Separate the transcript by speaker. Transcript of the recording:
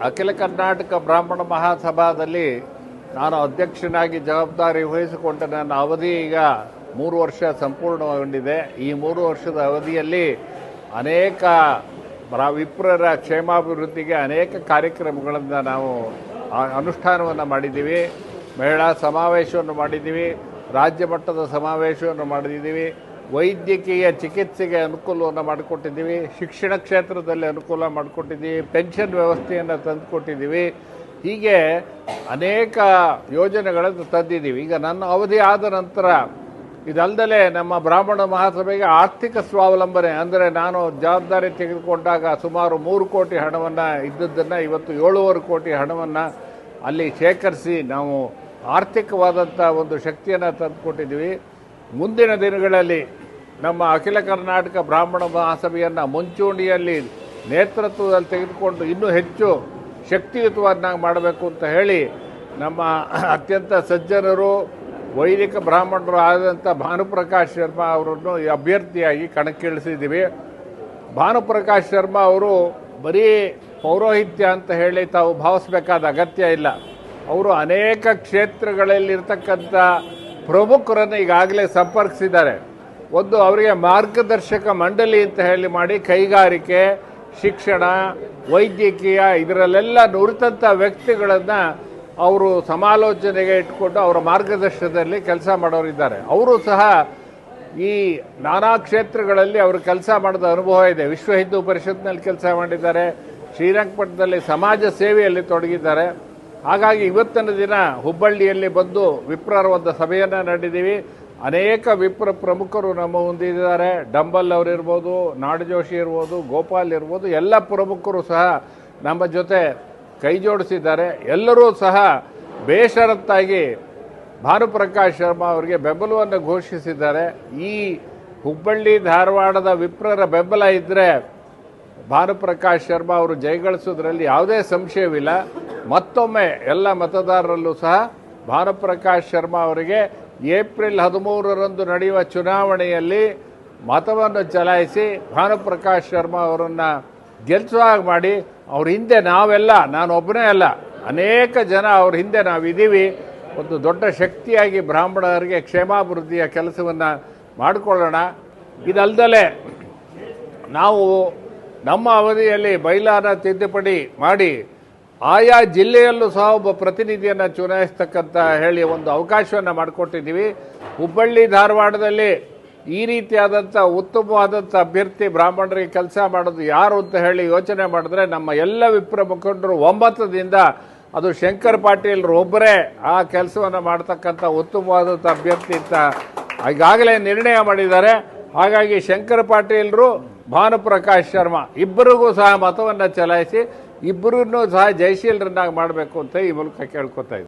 Speaker 1: ಅಖಿಲ ಕರ್ನಾಟಕ ಬ್ರಾಹ್ಮಣ ಮಹಾಸಭಾದಲ್ಲಿ ನಾನು ಅಧ್ಯಕ್ಷನಾಗಿ ಜವಾಬ್ದಾರಿ ವಹಿಸಿಕೊಂಡ ನನ್ನ ಅವಧಿ ಈಗ 3 ವರ್ಷ ಸಂಪೂರ್ಣಗೊಂಡಿದೆ. ಈ 3 ವರ್ಷದ ಅವಧಿಯಲ್ಲಿ ಅನೇಕ ವಿಪ್ರರ ಕ್ಷೇಮಾಭಿವೃದ್ಧಿಗೆ ಅನೇಕ ಕಾರ್ಯಕ್ರಮಗಳನ್ನು ನಾವು ಅನುಷ್ಠಾನವನ್ನು ಮಾಡಿದ್ದೀವಿ. ಮಹಿಳಾ ಸಮಾವೇಶವನ್ನು ಮಾಡಿದ್ದೀವಿ, ರಾಜ್ಯ ಮಟ್ಟದ ಸಮಾವೇಶವನ್ನು ಮಾಡಿದ್ದೀವಿ, ವೈದ್ಯಕೀಯ ಚಿಕಿತ್ಸೆಗೆ ಅನುಕೂಲವನ್ನು ಮಾಡಿಕೊಟ್ಟಿದ್ದೀವಿ, ಶಿಕ್ಷಣ ಕ್ಷೇತ್ರದಲ್ಲಿ ಅನುಕೂಲ ಮಾಡಿಕೊಟ್ಟಿದ್ದೀವಿ, ಪೆನ್ಷನ್ ವ್ಯವಸ್ಥೆಯನ್ನು ತಂದುಕೊಟ್ಟಿದ್ದೀವಿ. ಹೀಗೆ ಅನೇಕ ಯೋಜನೆಗಳನ್ನು ತಂದಿದ್ದೀವಿ. ಈಗ ನನ್ನ ಅವಧಿ ಆದ ನಂತರ ಇದಲ್ಲದೆ ನಮ್ಮ ಬ್ರಾಹ್ಮಣ ಮಹಾಸಭೆಗೆ ಆರ್ಥಿಕ ಸ್ವಾವಲಂಬನೆ ಅಂದರೆ ನಾನು ಜವಾಬ್ದಾರಿ ತೆಗೆದುಕೊಂಡಾಗ ಸುಮಾರು 3 ಕೋಟಿ ಹಣವನ್ನು ಇದ್ದದ್ದನ್ನು ಇವತ್ತು 7.5 ಕೋಟಿ ಹಣವನ್ನು ಅಲ್ಲಿ ಶೇಖರಿಸಿ ನಾವು ಆರ್ಥಿಕವಾದಂಥ ಒಂದು ಶಕ್ತಿಯನ್ನು ತಂದುಕೊಟ್ಟಿದ್ದೀವಿ. ಮುಂದಿನ ದಿನಗಳಲ್ಲಿ ನಮ್ಮ ಅಖಿಲ ಕರ್ನಾಟಕ ಬ್ರಾಹ್ಮಣ ಮಹಾಸಭೆಯನ್ನು ಮುಂಚೂಣಿಯಲ್ಲಿ ನೇತೃತ್ವದಲ್ಲಿ ತೆಗೆದುಕೊಂಡು ಇನ್ನೂ ಹೆಚ್ಚು ಶಕ್ತಿಯುತವನ್ನಾಗಿ ಮಾಡಬೇಕು ಅಂತ ಹೇಳಿ ನಮ್ಮ ಅತ್ಯಂತ ಸಜ್ಜನರು ವೈದಿಕ ಬ್ರಾಹ್ಮಣರು ಆದಂಥ ಭಾನುಪ್ರಕಾಶ್ ಶರ್ಮಾ ಅವರನ್ನು ಅಭ್ಯರ್ಥಿಯಾಗಿ ಕಣಕ್ಕಿಳಿಸಿದ್ದೀವಿ. ಭಾನುಪ್ರಕಾಶ್ ಶರ್ಮಾ ಅವರು ಬರೀ ಪೌರೋಹಿತ್ಯ ಅಂತ ಹೇಳಿ ತಾವು ಭಾವಿಸಬೇಕಾದ ಅಗತ್ಯ ಇಲ್ಲ. ಅವರು ಅನೇಕ ಕ್ಷೇತ್ರಗಳಲ್ಲಿರ್ತಕ್ಕಂಥ ಪ್ರಮುಖರನ್ನು ಈಗಾಗಲೇ ಸಂಪರ್ಕಿಸಿದ್ದಾರೆ. ಒಂದು ಅವರಿಗೆ ಮಾರ್ಗದರ್ಶಕ ಮಂಡಳಿ ಅಂತ ಹೇಳಿ ಮಾಡಿ ಕೈಗಾರಿಕೆ, ಶಿಕ್ಷಣ, ವೈದ್ಯಕೀಯ ಇದರಲ್ಲೆಲ್ಲ ನುರಿತಂಥ ವ್ಯಕ್ತಿಗಳನ್ನು ಅವರು ಸಮಾಲೋಚನೆಗೆ ಇಟ್ಕೊಂಡು ಅವರ ಮಾರ್ಗದರ್ಶನದಲ್ಲಿ ಕೆಲಸ ಮಾಡೋರಿದ್ದಾರೆ. ಅವರು ಸಹ ಈ ನಾನಾ ಕ್ಷೇತ್ರಗಳಲ್ಲಿ ಅವರು ಕೆಲಸ ಮಾಡಿದ ಅನುಭವ ಇದೆ. ವಿಶ್ವ ಹಿಂದೂ ಪರಿಷತ್ನಲ್ಲಿ ಕೆಲಸ ಮಾಡಿದ್ದಾರೆ, ಶ್ರೀರಂಗಪಟ್ಟಣದಲ್ಲಿ ಸಮಾಜ ಸೇವೆಯಲ್ಲಿ ತೊಡಗಿದ್ದಾರೆ. ಹಾಗಾಗಿ ಇವತ್ತಿನ ದಿನ ಹುಬ್ಬಳ್ಳಿಯಲ್ಲಿ ಬಂದು ವಿಪ್ರರ ಒಂದು ಸಭೆಯನ್ನು ನಡೆದಿದ್ದೀವಿ. ಅನೇಕ ವಿಪ್ರ ಪ್ರಮುಖರು ನಮ್ಮ ಮುಂದಿದ್ದಾರೆ. ಡಂಬಲ್ ಅವರಿರ್ಬೋದು, ನಾಡಜೋಶಿ ಇರ್ಬೋದು, ಗೋಪಾಲ್ ಇರ್ಬೋದು, ಎಲ್ಲ ಪ್ರಮುಖರು ಸಹ ನಮ್ಮ ಜೊತೆ ಕೈ ಜೋಡಿಸಿದ್ದಾರೆ. ಎಲ್ಲರೂ ಸಹ ಬೇಷರತ್ತಾಗಿ ಭಾನುಪ್ರಕಾಶ್ ಶರ್ಮಾ ಅವರಿಗೆ ಬೆಂಬಲವನ್ನು ಘೋಷಿಸಿದ್ದಾರೆ. ಈ ಹುಬ್ಬಳ್ಳಿ ಧಾರವಾಡದ ವಿಪ್ರರ ಬೆಂಬಲ ಇದ್ದರೆ ಭಾನುಪ್ರಕಾಶ್ ಶರ್ಮಾ ಅವರು ಜಯಗಳಿಸೋದ್ರಲ್ಲಿ ಯಾವುದೇ ಸಂಶಯವಿಲ್ಲ. ಮತ್ತೊಮ್ಮೆ ಎಲ್ಲ ಮತದಾರರಲ್ಲೂ ಸಹ ಭಾನುಪ್ರಕಾಶ್ ಶರ್ಮಾ ಅವರಿಗೆ ಏಪ್ರಿಲ್ 13ರಂದು ನಡೆಯುವ ಚುನಾವಣೆಯಲ್ಲಿ ಮತವನ್ನು ಚಲಾಯಿಸಿ ಭಾನುಪ್ರಕಾಶ್ ಶರ್ಮಾ ಅವರನ್ನು ಗೆಲ್ಲಿಸುವಾಗ ಮಾಡಿ. ಅವ್ರ ಹಿಂದೆ ನಾವೆಲ್ಲ, ನಾನೊಬ್ಬನೇ ಅಲ್ಲ, ಅನೇಕ ಜನ ಅವ್ರ ಹಿಂದೆ ನಾವಿದ್ದೀವಿ. ಒಂದು ದೊಡ್ಡ ಶಕ್ತಿಯಾಗಿ ಬ್ರಾಹ್ಮಣರಿಗೆ ಕ್ಷೇಮಾಭಿವೃದ್ಧಿಯ ಕೆಲಸವನ್ನು ಮಾಡಿಕೊಳ್ಳೋಣ. ಇದಲ್ಲದೆ ನಾವು ನಮ್ಮ ಅವಧಿಯಲ್ಲಿ ಬೈಲಾನ ತಿದ್ದುಪಡಿ ಮಾಡಿ ಆಯಾ ಜಿಲ್ಲೆಯಲ್ಲೂ ಸಹ ಒಬ್ಬ ಪ್ರತಿನಿಧಿಯನ್ನು ಚುನಾಯಿಸ್ತಕ್ಕಂಥ ಹೇಳಿ ಒಂದು ಅವಕಾಶವನ್ನು ಮಾಡಿಕೊಟ್ಟಿದ್ದೀವಿ. ಹುಬ್ಬಳ್ಳಿ ಧಾರವಾಡದಲ್ಲಿ ಈ ರೀತಿಯಾದಂಥ ಉತ್ತಮವಾದಂಥ ಅಭ್ಯರ್ಥಿ ಬ್ರಾಹ್ಮಣರಿಗೆ ಕೆಲಸ ಮಾಡೋದು ಯಾರು ಅಂತ ಹೇಳಿ ಯೋಚನೆ ಮಾಡಿದ್ರೆ ನಮ್ಮ ಎಲ್ಲ ವಿಪ್ರ ಮುಖಂಡರು ಒಮ್ಮತದಿಂದ ಅದು ಶಂಕರ್ ಪಾಟೀಲ್ರು ಒಬ್ಬರೇ ಆ ಕೆಲಸವನ್ನು ಮಾಡ್ತಕ್ಕಂಥ ಉತ್ತಮವಾದಂಥ ಅಭ್ಯರ್ಥಿ ಅಂತ ಈಗಾಗಲೇ ನಿರ್ಣಯ ಮಾಡಿದ್ದಾರೆ. ಹಾಗಾಗಿ ಶಂಕರ್ ಪಾಟೀಲ್ರು, ಭಾನುಪ್ರಕಾಶ್ ಶರ್ಮಾ ಇಬ್ಬರಿಗೂ ಸಹ ಮತವನ್ನು ಚಲಾಯಿಸಿ ಇಬ್ಬರನ್ನೂ ಸಹ ಜಯಶೀಲರನ್ನಾಗಿ ಮಾಡಬೇಕು ಅಂತ ಈ ಮೂಲಕ ಕೇಳ್ಕೊತಾ ಇದ್ದೀನಿ.